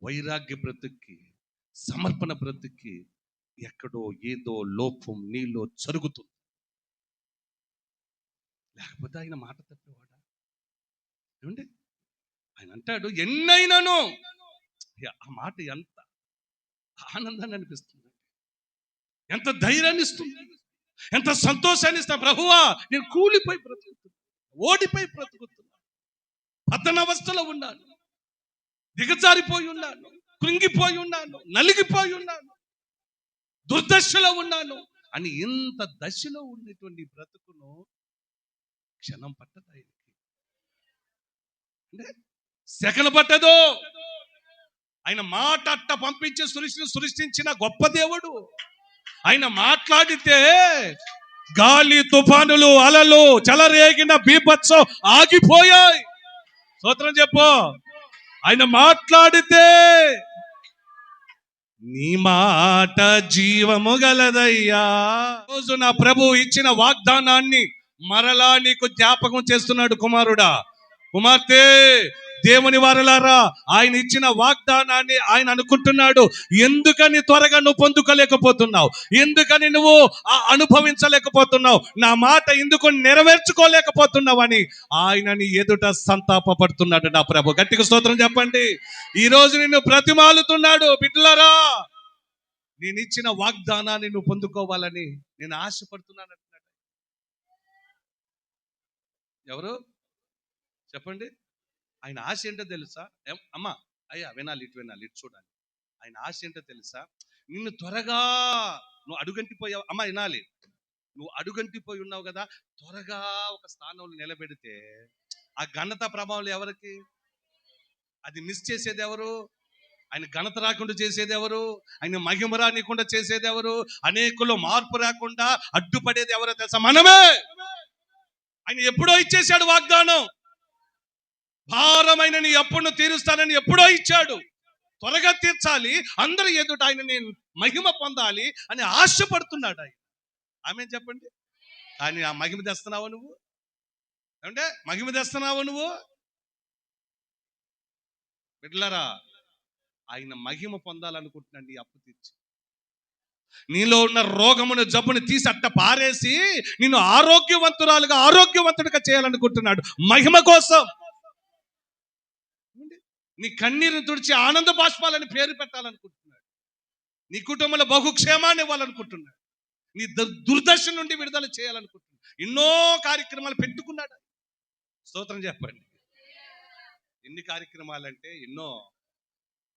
వైరాగ్య బ్రతుక్కి, సమర్పణ బ్రతుక్కి ఎక్కడో ఏదో లోపం నీలో జరుగుతుంది. లేకపోతే ఆయన మాట తప్పేవాడా? ఏమండి, ఆయన అంటాడు ఎన్నైనాను. ఆ మాట ఎంత ఆనందాన్ని అనిపిస్తుంది, ఎంత ధైర్యాన్ని ఇస్తుంది, ఎంత సంతోషాన్ని ఇస్తా. ప్రభువా, నేను కూలిపోయి బ్రతుకుతున్నా, ఓడిపోయి బ్రతుకుతున్నా, పతనావస్థలో ఉన్నాను, దిగజారిపోయి ఉన్నాను, కృంగిపోయి ఉన్నాను, నలిగిపోయి ఉన్నాను, దుర్దశలో ఉన్నాను అని ఇంత దశలో ఉన్నటువంటి బ్రతుకును క్షణం పట్టదు ఆయనకి, అంటే సెకను పట్టదు. ఆయన మాట అట్ట పంపించి సృష్టించిన గొప్ప దేవుడు. ఆయన మాట్లాడితే గాలి, తుఫానులు, అలలు, చెలరేగిన బీభత్సం ఆగిపోయాయి. స్తోత్రం చెప్పు. ఆయన మాట్లాడితే నీ మాట జీవము గలదయ్యా. రోజు నా ప్రభు ఇచ్చిన వాగ్దానాన్ని మరలా నీకు జ్ఞాపకం చేస్తున్నాడు. కుమారుడా, కుమార్తె, దేవుని వారలారా, ఆయన ఇచ్చిన వాగ్దానాన్ని ఆయన అనుకుంటున్నాడు. ఎందుకని త్వరగా నువ్వు పొందుకోలేకపోతున్నావు? ఎందుకని నువ్వు అనుభవించలేకపోతున్నావు? నా మాట ఎందుకు నెరవేర్చుకోలేకపోతున్నావు అని ఆయనని ఎదుట సంతాపపడుతున్నాడు నా ప్రభు. గట్టిగా స్తోత్రం చెప్పండి. ఈ రోజు నిన్ను బ్రతిమాలుతున్నాడు. బిడ్డలారా, నేను ఇచ్చిన వాగ్దానాన్ని నువ్వు పొందుకోవాలని నేను ఆశపడుతున్నాను అంటున్నాడు. ఎవరు చెప్పండి? ఆయన ఆశ ఏంటో తెలుసా? అమ్మా, అయ్యా, వినాలి, ఇటు చూడాలి. ఆయన ఆశ ఏంటో తెలుసా? నిన్ను త్వరగా, నువ్వు అడుగంటిపోయావు అమ్మా, వినాలి, నువ్వు అడుగంటిపోయి ఉన్నావు కదా, త్వరగా ఒక స్థానంలో నిలబెడితే ఆ ఘనత ప్రభావం ఎవరికి? అది మిస్ చేసేది ఎవరు? ఆయన ఘనత రాకుండా చేసేది ఎవరు? ఆయన మహిమ రానికుండా చేసేది ఎవరు? అనేకులు మార్పు రాకుండా అడ్డుపడేది ఎవరో తెలుసా? మనమే. ఆయన ఎప్పుడో ఇచ్చేశాడు వాగ్దానం. భారమైన నీ అప్పును తీరుస్తానని ఎప్పుడో ఇచ్చాడు. త్వరగా తీర్చాలి, అందరూ ఎదుట ఆయన నేను మహిమ పొందాలి అని ఆశపడుతున్నాడు ఆయన. ఆమె చెప్పండి. కానీ ఆ మహిమ తెస్తున్నావా నువ్వు? అంటే మహిమ తెస్తున్నావా నువ్వు? బిడ్డలారా, ఆయన మహిమ పొందాలనుకుంటున్నాండి. అప్పు తీర్చి నీలో ఉన్న రోగమును, జబ్బును తీసి అట్ట పారేసి నిన్ను ఆరోగ్యవంతుడిగా చేయాలనుకుంటున్నాడు మహిమ కోసం. నీ కన్నీరుని తుడిచి ఆనంద బాష్పాలని పేరు పెట్టాలనుకుంటున్నాడు. నీ కుటుంబంలో బహుక్షేమాన్ని ఇవ్వాలనుకుంటున్నాడు. నీ దుర్దశ నుండి విడుదల చేయాలనుకుంటున్నాడు. ఎన్నో కార్యక్రమాలు పెట్టుకున్నాడు. స్తోత్రం చెప్పండి. ఎన్ని కార్యక్రమాలంటే ఎన్నో.